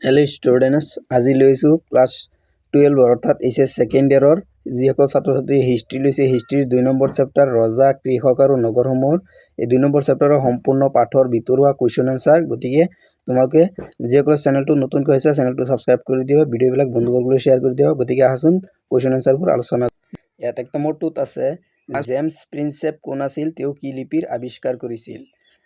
Hello' students, আজি লৈছোঁ class 12 অৰ্থাৎ এইচএছ ছেকেণ্ড ইয়েৰৰ যিসকল ছাত্ৰ ছাত্ৰী হিষ্ট্ৰী লৈছে হিষ্ট্ৰীৰ 2 নম্বৰ চেপ্টাৰ ৰজা কৃষক আৰু নগৰসমূহৰ এই 2 নম্বৰ চেপ্টাৰৰ সম্পূৰ্ণ পাঠৰ ভিতৰুৱা কুৱেশ্যন এনচাৰ। গতিকে তোমালোকে যিসকলে চেনেলটো নতুনকৈ হৈছে চেনেলটো ছাবস্ক্ৰাইব কৰি দিবা, ভিডিঅ'বিলাক বন্ধুবৰ্গলৈ শ্বেয়াৰ কৰি দিবা। গতিকে আহাচোন কুৱেশ্যন এনচাৰবোৰ আলোচনা। ইয়াত 1 নম্বৰটোত আছে জেমছ প্ৰিন্সেপ কোন আছিল, তেওঁ কি লিপিৰ আৱিষ্কাৰ কৰিছিল?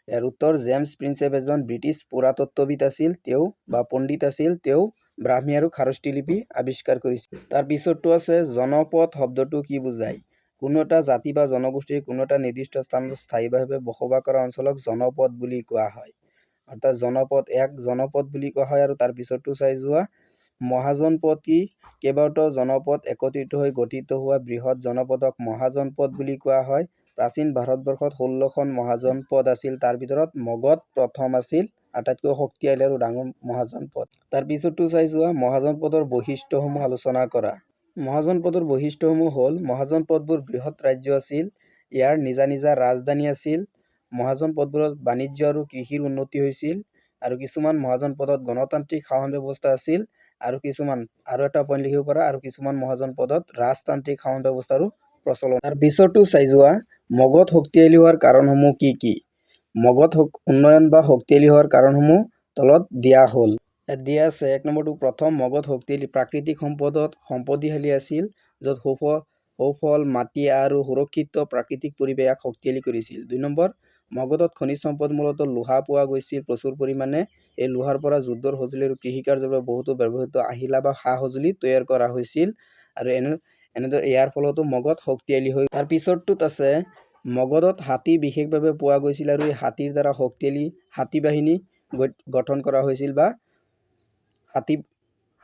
ইয়াৰ উত্তৰ জেমছ প্ৰিন্সেপ এজন ব্ৰিটিছ পুৰাতত্ত্ববিদ আছিল, তেওঁ বা পণ্ডিত আছিল, তেওঁ ব্ৰাহ্মী আৰু খাৰষ্টি লিপি আৱিষ্কাৰ কৰিছিল। তাৰ পিছৰটো আছে জনপদ শব্দটো কি বুজায়? কোনো এটা জাতি বা জনগোষ্ঠীৰ কোনো এটা নিৰ্দিষ্ট স্থানত স্থায়ীভাৱে বসবাস কৰা অঞ্চলক জনপদ বুলি কোৱা হয়। অৰ্থাৎ জনপদ জনপদ বুলি কোৱা হয়। আৰু তাৰ পিছৰটো চাই যোৱা মহাজনপদ কি? কেইবাটাও জনপদ একত্ৰিত হৈ গঠিত হোৱা বৃহৎ জনপদক মহাজনপদ বুলি কোৱা হয়। প্ৰাচীন ভাৰতবৰ্ষত 16খন মহাজনপদ আছিল, তাৰ ভিতৰত মগধ প্ৰথম আছিল, আটাইতকৈ শক্তিশালী আৰু ডাঙৰ মহাজনপদ। তাৰ পিছৰটো চাই যোৱা মহাজনপদৰ বৈশিষ্ট্যসমূহ আলোচনা কৰা। মহাজনপদৰ বৈশিষ্ট্যসমূহ হ'ল মহাজনপদবোৰ বৃহৎ ৰাজ্য আছিল, ইয়াৰ নিজা নিজা ৰাজধানী আছিল, মহাজনপদবোৰত বাণিজ্য আৰু কৃষিৰ উন্নতি হৈছিল, আৰু কিছুমান মহাজনপদত গণতান্ত্ৰিক শাসন ব্যৱস্থা আছিল, আৰু এটা পইণ্ট লিখিব পাৰা, আৰু কিছুমান মহাজনপদত ৰাজতান্ত্ৰিক শাসন ব্যৱস্থাৰো প্ৰচলন। তাৰ পিছৰটো চাই যোৱা মগধ শক্তিশালী হোৱাৰ কাৰণসমূহ কি কি? মগধ উন্নয়ন বা শক্তিশালী হোৱাৰ কাৰণসমূহ তলত দিয়া হ'ল। ইয়াত দিয়া আছে 1 নম্বৰটো প্ৰথম মগধ শক্তিশালী প্ৰাকৃতিক সম্পদত সম্পদশালী আছিল, য'ত সৌফল মাটি আৰু সুৰক্ষিত প্ৰাকৃতিক পৰিৱেশ ইয়াক শক্তিশালী কৰিছিল। 2 নম্বৰ মগধত খনিজ সম্পদ মূলতঃ লোহা পোৱা গৈছিল প্ৰচুৰ পৰিমাণে। এই লোহাৰ পৰা যুদ্ধৰ সঁজুলি আৰু কৃষিকাৰ্যৰ বাবে বহুতো ব্যৱহৃত আহিলা বা সা সঁজুলি তৈয়াৰ কৰা হৈছিল, আৰু এনেদৰে ইয়াৰ ফলতো মগধ শক্তিশালী হৈ। তাৰ পিছৰটোত আছে মগধত হাতী বিশেষভাৱে পোৱা গৈছিল, আৰু এই হাতীৰ দ্বাৰা শক্তিশালী হাতী বাহিনী গঠন কৰা হৈছিল, বা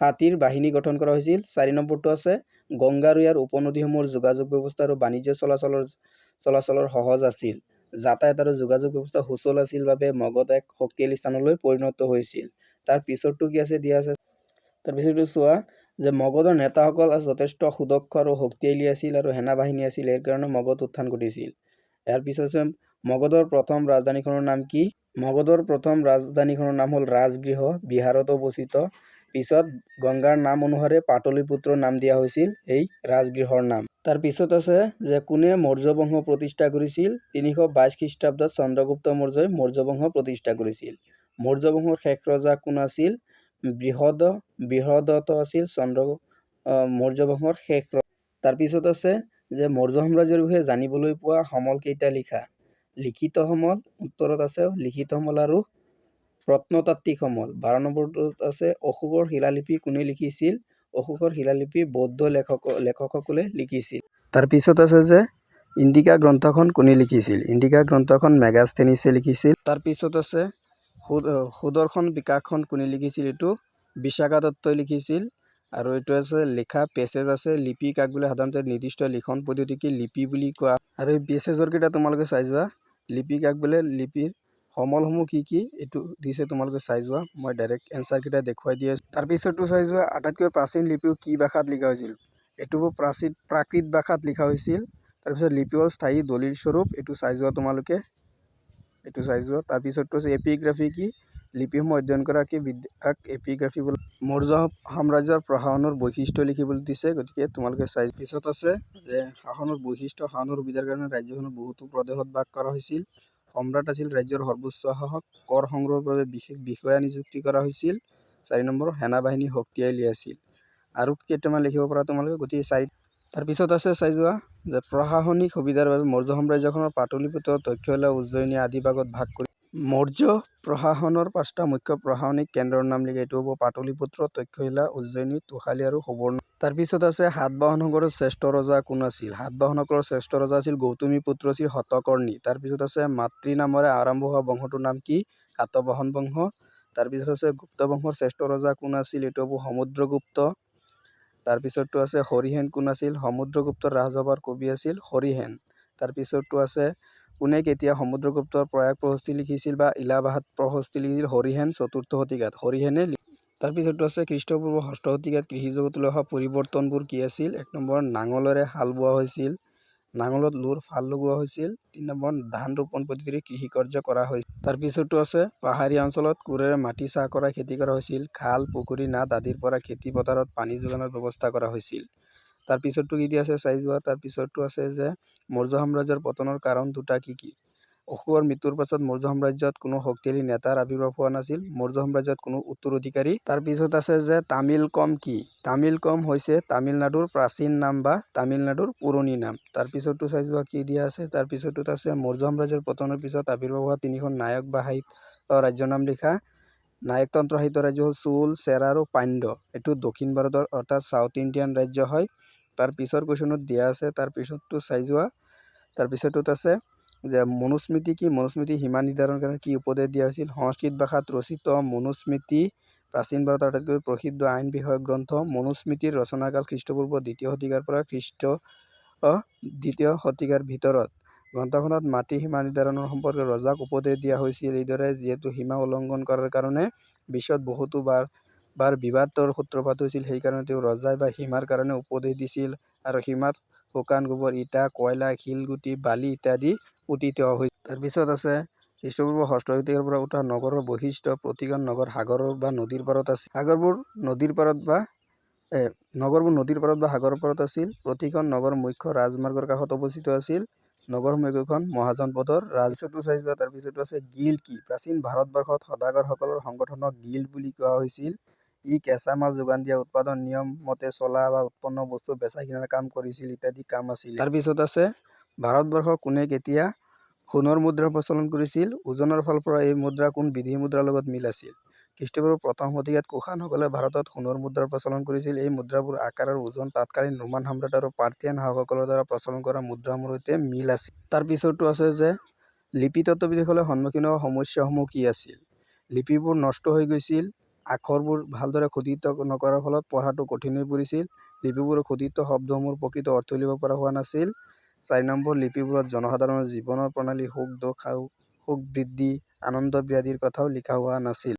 হাতীৰ বাহিনী গঠন কৰা হৈছিল। 4 নম্বৰটো আছে গংগা আৰু ইয়াৰ উপনদীসমূহৰ যোগাযোগ ব্যৱস্থা আৰু বাণিজ্য চলাচলৰ সহজ আছিল, যাতায়াত আৰু যোগাযোগ ব্যৱস্থা সুচল আছিল বাবে মগধ এক শক্তিশালী স্থানলৈ পৰিণত হৈছিল। তাৰ পিছৰটো কি আছে দিয়া আছে। তাৰ পিছৰটো চোৱা যে মগধৰ নেতাসকল যথেষ্ট সুদক্ষ আৰু শক্তিশালী আছিল, আৰু সেনা বাহিনী আছিল, ইয়াৰ কাৰণে মগধ উত্থান ঘটিছিল। ইয়াৰ পিছত আছে মগধৰ প্ৰথম ৰাজধানীখনৰ নাম কি? মগধৰ প্ৰথম ৰাজধানীখনৰ নাম হ'ল ৰাজগৃহ, বিহাৰত অৱস্থিত। পিছত গংগাৰ নাম অনুসাৰে পাটলিপুত্ৰ নাম দিয়া হৈছিল এই ৰাজগৃহৰ নাম। তাৰ পিছত আছে যে কোনে মৌৰ্য বংশ প্ৰতিষ্ঠা কৰিছিল? 322 খ্ৰীষ্টাব্দত চন্দ্ৰগুপ্ত মৌৰ্যই মৌৰ্য বংশ প্ৰতিষ্ঠা কৰিছিল। মৌৰ্য বংশৰ শেষ ৰজা কোন আছিল? বৃহদত্ত আছিল মৌৰ্য বংশৰ শেষ ৰজা। তাৰ পিছত আছে যে মৌৰ্য সাম্ৰাজ্যৰ বিষয়ে জানিবলৈ পোৱা সমল কেইটা লিখা? লিখিত সমল, উত্তৰত আছে লিখিত সমল আৰু প্ৰত্নতাত্ত্বিক সমল। 12 নম্বৰটোত আছে অশোকৰ শিলালিপি কোনে লিখিছিল? অশোকৰ শিলালিপি বৌদ্ধ লেখকসকলে লিখিছিল। তাৰ পিছত আছে যে ইণ্ডিকা গ্ৰন্থখন কোনে লিখিছিল? ইণ্ডিকা গ্ৰন্থখন মেগাস্থেনিছে লিখিছিল। তাৰ পিছত আছে সুদৰ্শন বিকাশখন কোনে লিখিছিল? এইটো বিশাখা দত্তই লিখিছিল। আৰু এইটো আছে লিখা পেছেজ আছে। লিপি কাক বোলে? সাধাৰণতে নিৰ্দিষ্ট লিখন পদ্ধতিকে লিপি বুলি কোৱা। আৰু এই পেছেজৰ কেইটা তোমালোকে চাই যোৱা। লিপি কাক বোলে? লিপিৰ সমলসমূহ কি কি এইটো দিছে, তোমালোকে চাই যোৱা। মই ডাইৰেক্ট এনচাৰ কেইটা দেখুৱাই দি আছোঁ। তাৰ পিছৰটো চাই যোৱা আটাইতকৈ প্ৰাচীন লিপিও কি ভাষাত লিখা হৈছিল? এইটো প্ৰাকৃত ভাষাত লিখা হৈছিল। তাৰপিছত লিপি হ'ল স্থায়ী দলিল স্বৰূপ, এইটো চাই যোৱা তোমালোকে, এইটো চাই যোৱা। তাৰপিছতটো আছে এপিগ্ৰাফি কি? লিপিসমূহ অধ্যয়ন কৰা কি বিদ্যাক এপিগ্ৰাফি বোলে। মৌৰ্য সাম্ৰাজ্যৰ প্ৰশাসনৰ বৈশিষ্ট্য লিখিবলৈ দিছে, গতিকে তোমালোকে চাই। পিছত আছে যে শাসনৰ বৈশিষ্ট্য, শাসনৰ সুবিধাৰ কাৰণে ৰাজ্যখনৰ বহুতো প্ৰদেশত ভাগ কৰা হৈছিল। সম্ৰাট আছিল ৰাজ্যৰ সৰ্বোচ্চ শাসক, কৰ সংগ্ৰহৰ বাবে বিশেষ বিষয়া নিযুক্তি কৰা হৈছিল। 4 নম্বৰ সেনা বাহিনী শক্তিশালী আছিল। আৰু কেইটামান লিখিব পৰা তোমালোকে, গতিকে 4। তাৰপিছত আছে চাই যোৱা যে প্ৰশাসনিক সুবিধাৰ বাবে মৌৰ্য সাম্ৰাজ্যখনৰ পাটলিপুত্ৰ, তক্ষশিলা, উজ্জয়িনী আদি ভাগত ভাগ কৰি মৌৰ্য প্ৰশাসনৰ 5টা মুখ্য প্ৰশাসনিক কেন্দ্ৰৰ নাম লিখে। এইটো হ'ব পাটলিপুত্ৰ, তক্ষশিলা, উজ্জয়িনী, তোশালী আৰু সুবৰ্ণ। তাৰপিছত আছে সাতবাহনসকলৰ শ্ৰেষ্ঠ ৰজা কোন আছিল? সাতবাহনসকলৰ শ্ৰেষ্ঠ ৰজা আছিল গৌতমী পুত্ৰ শ্ৰী শতকৰ্ণী। তাৰপিছত আছে মাতৃ নামেৰে আৰম্ভ হোৱা বংশটোৰ নাম কি? সাতবাহন বংশ। তাৰপিছত আছে গুপ্ত বংশৰ শ্ৰেষ্ঠ ৰজা কোন আছিল? এইটো হ'ব সমুদ্ৰগুপ্ত। তাৰপিছতটো আছে হৰিহেন কোন আছিল? সমুদ্ৰগুপ্তৰ ৰাজসভাৰ কবি আছিল হৰিহেন। তাৰপিছতটো আছে কোনে কেতিয়া সমুদ্ৰগুপ্তৰ প্ৰয়াগ প্ৰশস্তি লিখিছিল বা ইলাহাবাদ প্ৰশস্তি লিখিছিল? হৰিহেন 4ৰ্থ শতিকাত হৰিহেনে। তাৰপিছতটো আছে খ্ৰীষ্টপূৰ্ব 6ষ্ঠ শতিকাত কৃষি জগতলৈ অহা পৰিৱৰ্তনবোৰ কি আছিল? 1 নম্বৰ নাঙলেৰে হাল বোৱা হৈছিল। নাঙলত লোৰ ফাল লগোৱা হৈছিল। 3 নম্বৰ ধান ৰোপণ পদ্ধতিৰে কৃষি কাৰ্য কৰা হৈছিল। তাৰ পিছতো আছে পাহাৰীয়া অঞ্চলত কোৰেৰে মাটি চাহ কৰা খেতি কৰা হৈছিল। খাল, পুখুৰী, নাদ আদিৰ পৰা খেতি পথাৰত পানী যোগানৰ ব্যৱস্থা কৰা হৈছিল। তাৰ পিছতো কি দিয়া আছে চাই যোৱা। তাৰ পিছতো আছে যে মৌৰ্য সাম্ৰাজ্যৰ পতনৰ কাৰণ দুটা কি কি? অশোকৰ মৃত্যুৰ পাছত মৌৰ্য সাম্ৰাজ্যত কোনো শক্তিশালী নেতাৰ আৱিৰ্ভাৱ হোৱা নাছিল। মৌৰ্য সাম্ৰাজ্যত কোনো উত্তৰাধিকাৰী। তাৰ পিছত আছে যে তামিলকম কি? তামিলকম হৈছে তামিলনাডুৰ প্ৰাচীন নাম বা তামিলনাডুৰ পুৰণি নাম। তাৰ পিছতো চাই যোৱা কি দিয়া আছে। তাৰ পিছতোত আছে মৌৰ্য সাম্ৰাজ্যৰ পতনৰ পিছত আৱিৰ্ভাৱ হোৱা 3খন নায়ক বা সাহিত্য ৰাজ্যৰ নাম লিখা। নায়কতন্ত্ৰ সাহিত্য ৰাজ্য হ'ল চোল, চেৰা আৰু পাণ্ড্য। এইটো দক্ষিণ ভাৰতৰ অৰ্থাৎ সাউথ ইণ্ডিয়ান ৰাজ্য হয়। তাৰ পিছৰ কুৱেশ্যনত দিয়া আছে। তাৰ পিছতো চাই যোৱা। তাৰ পিছতোত আছে যে মনুস্মৃতি কি? মনুস্মৃতি সীমা নিৰ্ধাৰণৰ কাৰণে কি উপদেশ দিয়া হৈছিল? সংস্কৃত ভাষাত ৰচিত মনুস্মৃতি প্ৰাচীন ভাৰতৰ আটাইতকৈ প্ৰসিদ্ধ আইন বিষয়ক গ্ৰন্থ। মনুস্মৃতিৰ ৰচনাকাল খ্ৰীষ্টপূৰ্ব 2য় শতিকাৰ পৰা খ্ৰীষ্ট 2য় শতিকাৰ ভিতৰত। গ্ৰন্থখনত মাটিৰ সীমা নিৰ্ধাৰণৰ সম্পৰ্কে ৰজাক উপদেশ দিয়া হৈছিল। এইদৰে যিহেতু সীমা উলংঘন কৰাৰ কাৰণে বিশ্বত বহুতো বাৰ বিবাদৰ সূত্ৰপাত হৈছিল, সেইকাৰণে তেওঁ ৰজাই বা সীমাৰ কাৰণে উপদেশ দিছিল আৰু সীমাত শুকান গোবৰ, ইটা, কয়লা, শিলগুটি, বালি ইত্যাদি পুতি থোৱা হৈছিল। তাৰপিছত আছে খ্ৰীষ্টপূৰ্ব 6ষ্ঠ শতিকাৰ পৰা উঠা নগৰৰ বৈশিষ্ট্য। প্ৰতিখন নগৰ সাগৰৰ বা নদীৰ পাৰত আছিল। নগৰবোৰ নদীৰ পাৰত বা সাগৰৰ পাৰত আছিল। প্ৰতিখন নগৰ মুখ্য ৰাজমাৰ্গৰ কাষত অৱস্থিত আছিল। নগৰসমূহ একোখন মহাজন পথৰ ৰাজপিছতো চাই যোৱা। তাৰ পিছতো আছে গিল্ড কি? প্ৰাচীন ভাৰতবৰ্ষত সদাগৰসকলৰ সংগঠনক গিল্ড বুলি কোৱা হৈছিল। ই কেঁচা মাল যোগান দিয়া, উৎপাদন নিয়ম মতে চলা বা উৎপন্ন বস্তু বেচা কিনাৰ কাম কৰিছিল ইত্যাদি কাম আছিল। তাৰ পিছত আছে ভাৰতবৰ্ষ কোনে কেতিয়া সোণৰ মুদ্ৰাৰ প্ৰচলন কৰিছিল? ওজনৰ ফালৰ পৰা এই মুদ্ৰা কোন বিদেশী মুদ্ৰাৰ লগত মিল আছিল? খ্ৰীষ্টপূৰ্ব 1ম শতিকাত কুষাণসকলে ভাৰতত সোণৰ মুদ্ৰাৰ প্ৰচলন কৰিছিল। এই মুদ্ৰাবোৰ আকাৰ আৰু ওজন তৎকালীন ৰোমান সম্ৰাট আৰু পাৰ্থিয়ান শাসকসকলৰ দ্বাৰা প্ৰচলন কৰা মুদ্ৰাসমূহৰ সৈতে মিল আছিল। তাৰ পিছতো আছে যে লিপিতত্ত্ববিদসকলে সন্মুখীন হোৱা সমস্যাসমূহ কি আছিল? লিপিবোৰ নষ্ট হৈ গৈছিল। আখৰবোৰ ভালদৰে খোদিত নকৰাৰ ফলত পঢ়াটো কঠিন হৈ পৰিছিল। লিপিবোৰৰ খোদিত শব্দসমূহৰ প্ৰকৃত অৰ্থ উলিয়াব পৰা হোৱা নাছিল। 4 নম্বৰ লিপিবোৰত জনসাধাৰণৰ জীৱনৰ প্ৰণালী, সুখ দুখ, সুখ বৃদ্ধি, আনন্দ ব্যাধিৰ কথাও লিখা হোৱা নাছিল।